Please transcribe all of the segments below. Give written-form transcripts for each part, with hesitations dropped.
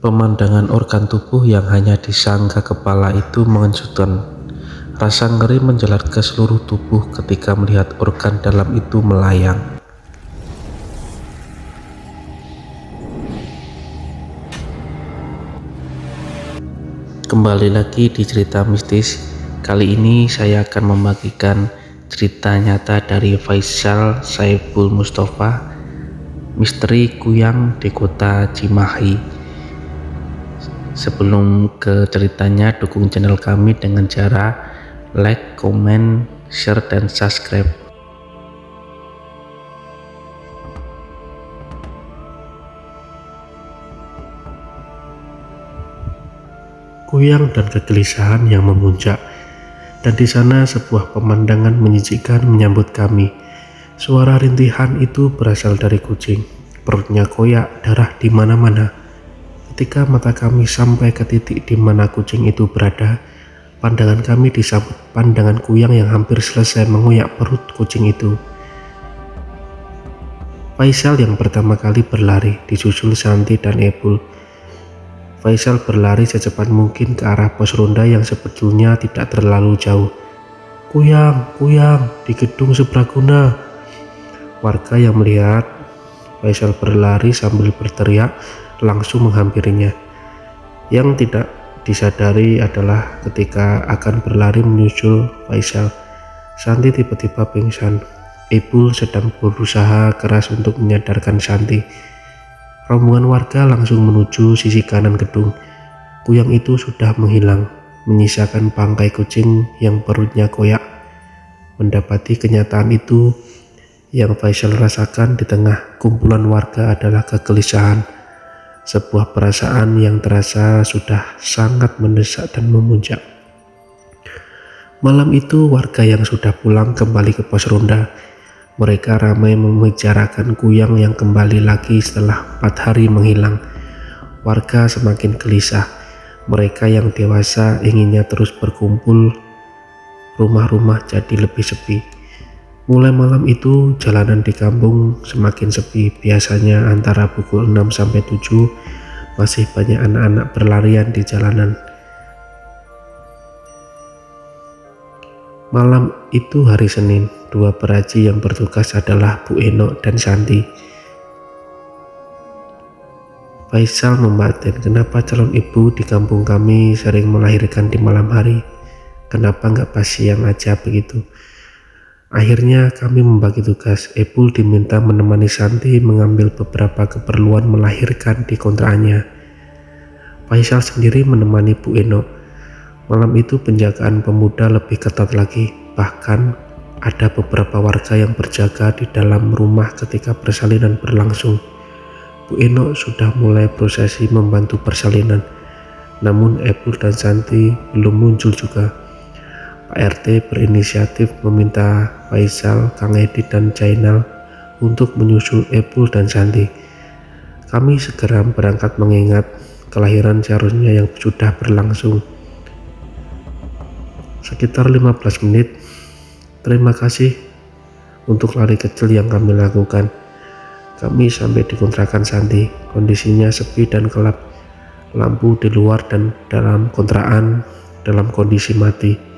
Pemandangan organ tubuh yang hanya disangka kepala itu mengejutkan. Rasa ngeri menjalar ke seluruh tubuh ketika melihat organ dalam itu melayang. Kembali lagi di cerita mistis. Kali ini saya akan membagikan cerita nyata dari Faisal Saiful Mustafa, misteri kuyang di kota Cimahi. Sebelum ke ceritanya, dukung channel kami dengan cara like, comment, share, dan subscribe. Kuyang dan kegelisahan yang memuncak, dan di sana sebuah pemandangan menyejukkan menyambut kami. Suara rintihan itu berasal dari kucing. Perutnya koyak, darah di mana-mana. Ketika mata kami sampai ke titik di mana kucing itu berada, pandangan kami disambut pandangan kuyang yang hampir selesai mengoyak perut kucing itu. Faisal yang pertama kali berlari, disusul Santi dan Ebul. Faisal berlari secepat mungkin ke arah pos ronda yang sebetulnya tidak terlalu jauh. Kuyang, kuyang, di gedung sebraguna. Warga yang melihat Faisal berlari sambil berteriak langsung menghampirinya. Yang tidak disadari adalah ketika akan berlari menyusul Faisal, Santi tiba-tiba pingsan. Ebul sedang berusaha keras untuk menyadarkan Santi. Rombongan warga langsung menuju sisi kanan gedung. Kuyang itu sudah menghilang, menyisakan bangkai kucing yang perutnya koyak. Mendapati kenyataan itu, yang Faisal rasakan di tengah kumpulan warga adalah kegelisahan. Sebuah perasaan yang terasa sudah sangat mendesak dan memuncak. Malam itu warga yang sudah pulang kembali ke pos ronda. Mereka ramai membicarakan kuyang yang kembali lagi setelah 4 hari menghilang. Warga semakin gelisah. Mereka yang dewasa inginnya terus berkumpul. Rumah-rumah jadi lebih sepi. Mulai malam itu jalanan di kampung semakin sepi. Biasanya antara pukul 6 sampai 7 masih banyak anak-anak berlarian di jalanan. Malam itu hari Senin, dua peraji yang bertugas adalah Bu Enok dan Santi. Faisal membatin, kenapa calon ibu di kampung kami sering melahirkan di malam hari? Kenapa nggak pas siang aja begitu? Akhirnya kami membagi tugas. Ebul diminta menemani Santi mengambil beberapa keperluan melahirkan di kontrakannya. Faisal sendiri menemani Bu Enok. Malam itu penjagaan pemuda lebih ketat lagi. Bahkan ada beberapa warga yang berjaga di dalam rumah ketika persalinan berlangsung. Bu Enok sudah mulai prosesi membantu persalinan. Namun Ebul dan Santi belum muncul juga. Pak RT berinisiatif meminta Faisal, Kang Edi, dan Jainal untuk menyusul Ebul dan Santi. Kami segera berangkat mengingat kelahiran seharusnya yang sudah berlangsung sekitar 15 menit. Terima kasih untuk lari kecil yang kami lakukan. Kami sampai di kontrakan Santi. Kondisinya sepi dan gelap. Lampu di luar dan dalam kontrakan dalam kondisi mati.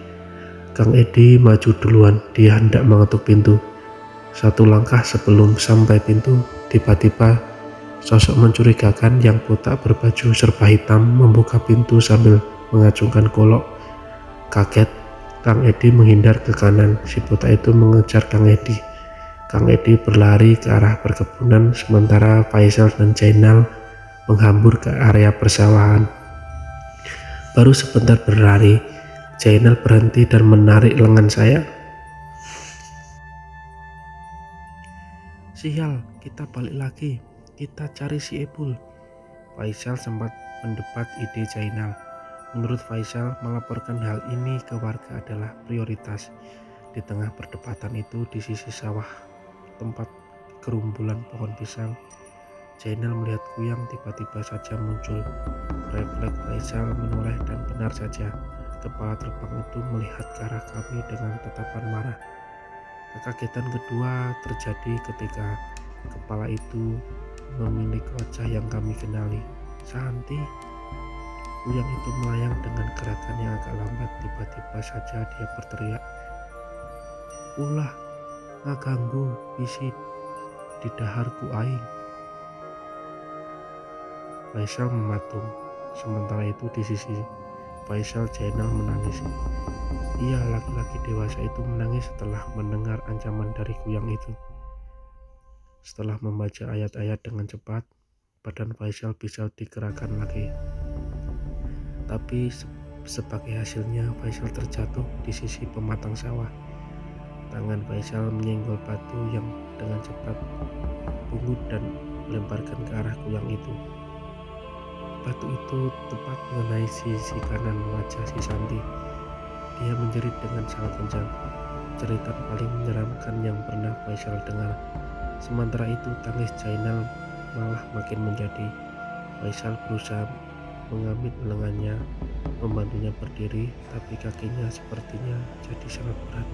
Kang Edi maju duluan. Dia hendak mengetuk pintu. Satu langkah sebelum sampai pintu, tiba-tiba sosok mencurigakan yang botak berbaju serba hitam membuka pintu sambil mengacungkan golok. Kaget, Kang Edi menghindar ke kanan. Si botak itu mengejar Kang Edi. Kang Edi berlari ke arah perkebunan, sementara Faisal dan Jainal menghambur ke area persawahan. Baru sebentar berlari, Jainal berhenti dan menarik lengan saya. Sial, kita balik lagi. Kita cari si Ebul. Faisal sempat mendebat ide Jainal. Menurut Faisal, melaporkan hal ini ke warga adalah prioritas. Di tengah perdebatan itu, di sisi sawah tempat gerumbulan pohon pisang, Jainal melihat kuyang tiba-tiba saja muncul. Refleks Faisal menoleh dan benar saja, kepala terbang itu melihat ke arah kami dengan tatapan marah. Kekagetan kedua terjadi ketika kepala itu memiliki wajah yang kami kenali. Santi, kuyang itu melayang dengan gerakan yang agak lambat. Tiba-tiba saja dia berteriak, "Ulah ngaganggu bisi di daharku aing." Faisal mematung. Sementara itu di sisi Faisal, Jainal menangis. Iya, laki-laki dewasa itu menangis setelah mendengar ancaman dari kuyang itu. Setelah membaca ayat-ayat dengan cepat, badan Faisal bisa digerakkan lagi. Tapi sebagai hasilnya Faisal terjatuh di sisi pematang sawah. Tangan Faisal menyenggol batu yang dengan cepat pungut dan melemparkan ke arah kuyang itu. Batu itu tepat mengenai sisi kanan wajah si Santi. Dia menjerit dengan sangat kencang. Cerita paling menyeramkan yang pernah Faisal dengar. Sementara itu tangis Jainal malah makin menjadi. Faisal berusaha mengambil lengannya, membantunya berdiri, tapi kakinya sepertinya jadi sangat berat.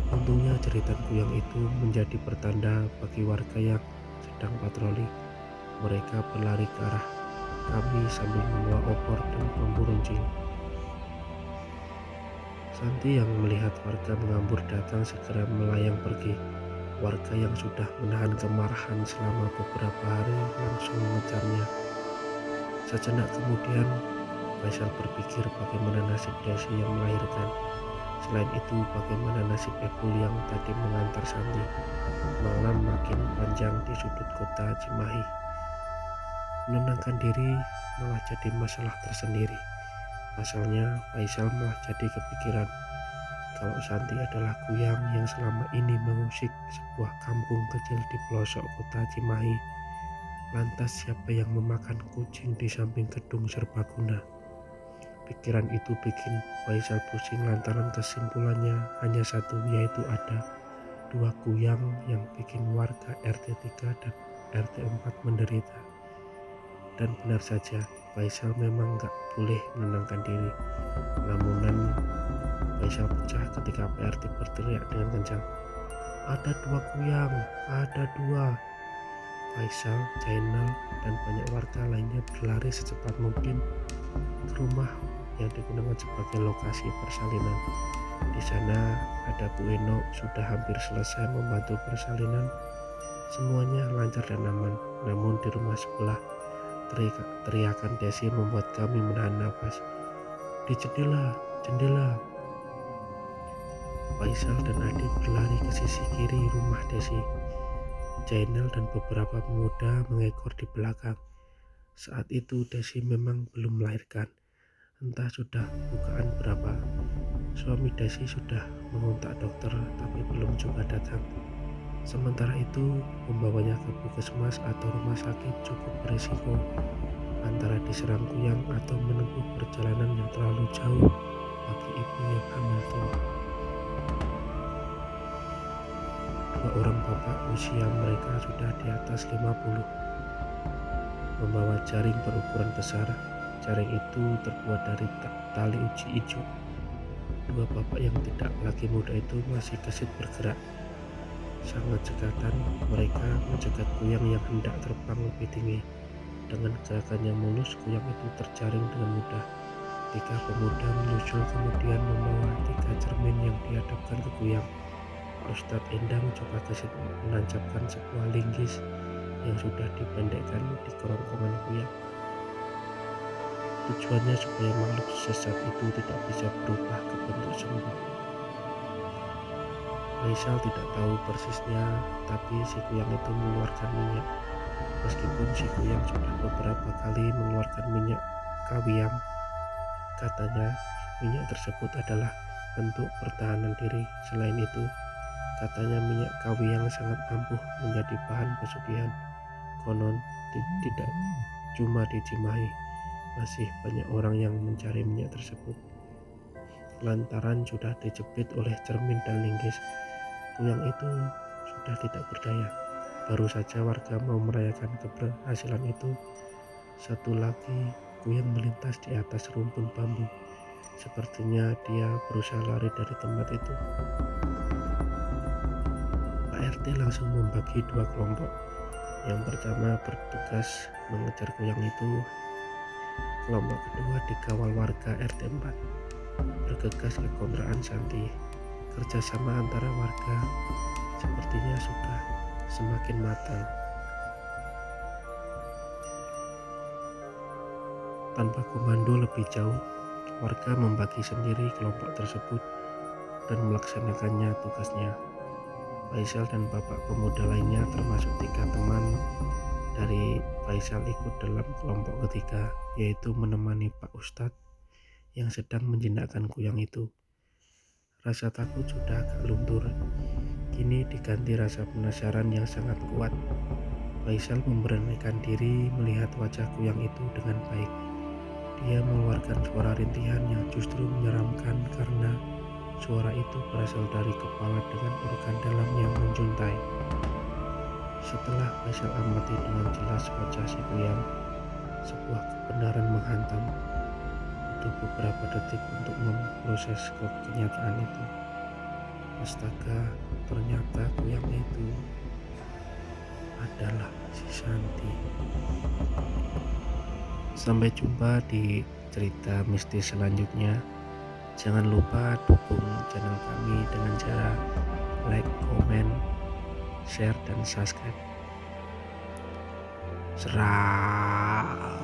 Untungnya jeritan kuyang itu menjadi pertanda bagi warga yang sedang patroli. Mereka berlari ke arah kami sambil membawa opor dan bambu runcing. Santi yang melihat warga mengambur datang segera melayang pergi. Warga yang sudah menahan kemarahan selama beberapa hari langsung mengejarnya. Sejenak kemudian, Faisal berpikir bagaimana nasib Desi yang melahirkan. Selain itu, bagaimana nasib Epul yang tadi mengantar Santi. Malam makin panjang di sudut kota Cimahi. Menenangkan diri malah jadi masalah tersendiri. Pasalnya, Faisal malah jadi kepikiran kalau Santi adalah kuyang yang selama ini mengusik sebuah kampung kecil di pelosok kota Cimahi. Lantas siapa yang memakan kucing di samping gedung serbaguna? Pikiran itu bikin Faisal pusing lantaran kesimpulannya hanya satu, yaitu ada dua kuyang yang bikin warga RT 3 dan RT 4 menderita. Dan benar saja, Faisal memang gak boleh menenangkan diri. Lamunan Faisal pecah ketika PRT berteriak dengan kencang, "Ada dua kuyang, ada dua!" Faisal, Jainal, dan banyak warga lainnya berlari secepat mungkin ke rumah yang digunakan sebagai lokasi persalinan. Di sana ada Bu Eno sudah hampir selesai membantu persalinan. Semuanya lancar dan aman. Namun di rumah sebelah, teriakan Desi membuat kami menahan nafas. "Di jendela, jendela!" Faisal dan Adi berlari ke sisi kiri rumah Desi. Jainal dan beberapa pemuda mengekor di belakang. Saat itu Desi memang belum melahirkan. Entah sudah bukaan berapa. Suami Desi sudah mengontak dokter tapi belum juga datang. Sementara itu membawanya ke puskesmas atau rumah sakit cukup berisiko, antara diserang kuyang atau menempuh perjalanan yang terlalu jauh bagi ibu yang hamil tua. Dua orang bapak usia mereka sudah di atas 50, membawa jaring berukuran besar. Jaring itu terbuat dari tali uji ijo. Dua bapak yang tidak lagi muda itu masih gesit bergerak. Sangat cekatan mereka mencegat kuyang yang hendak terbang lebih tinggi. Dengan gerakan yang mulus, kuyang itu terjaring dengan mudah. Tiga pemuda menyusul kemudian membawa tiga cermin yang dihadapkan ke kuyang. Pak Ustadz Endang juga gesit menancapkan sebuah linggis yang sudah dipendekkan di kerongkongan kuyang. Tujuannya supaya makhluk sesat itu tidak bisa berubah ke bentuk semut. Faisal tidak tahu persisnya, tapi si kuyang itu mengeluarkan minyak. Meskipun si kuyang sudah beberapa kali mengeluarkan minyak kawiyang, katanya minyak tersebut adalah bentuk pertahanan diri. Selain itu, katanya minyak kawiyang sangat ampuh menjadi bahan pesugihan. Konon tidak cuma di Cimahi, masih banyak orang yang mencari minyak tersebut. Lantaran sudah dijepit oleh cermin dan linggis, kuyang itu sudah tidak berdaya. Baru saja warga mau merayakan keberhasilan itu, satu lagi kuyang melintas di atas rumpun bambu. Sepertinya dia berusaha lari dari tempat itu. Pak RT langsung membagi dua kelompok. Yang pertama bertugas mengejar kuyang itu, Kelompok kedua dikawal warga RT 4 bergegas ke kontrakan Santi. Kerjasama antara warga sepertinya sudah semakin matang. Tanpa komando lebih jauh, warga membagi sendiri kelompok tersebut dan melaksanakannya tugasnya. Faisal dan bapak pemuda lainnya termasuk 3 teman dari Faisal ikut dalam kelompok ketiga, yaitu menemani Pak Ustadz yang sedang menjinakkan kuyang itu. Rasa takut sudah agak luntur, kini diganti rasa penasaran yang sangat kuat. Faisal memberanikan diri melihat wajah kuyang itu dengan baik. Dia mengeluarkan suara rintihan yang justru menyeramkan karena suara itu berasal dari kepala dengan organ dalam yang menjuntai. Setelah Faisal amati dengan jelas wajah si kuyang, sebuah kebenaran menghantam. Butuh beberapa detik untuk memproses kenyataan itu. Astaga, ternyata kuyang itu adalah si Santi. Sampai jumpa di cerita mistis selanjutnya. Jangan lupa dukung channel kami dengan cara like, komen, share, dan subscribe. Serah.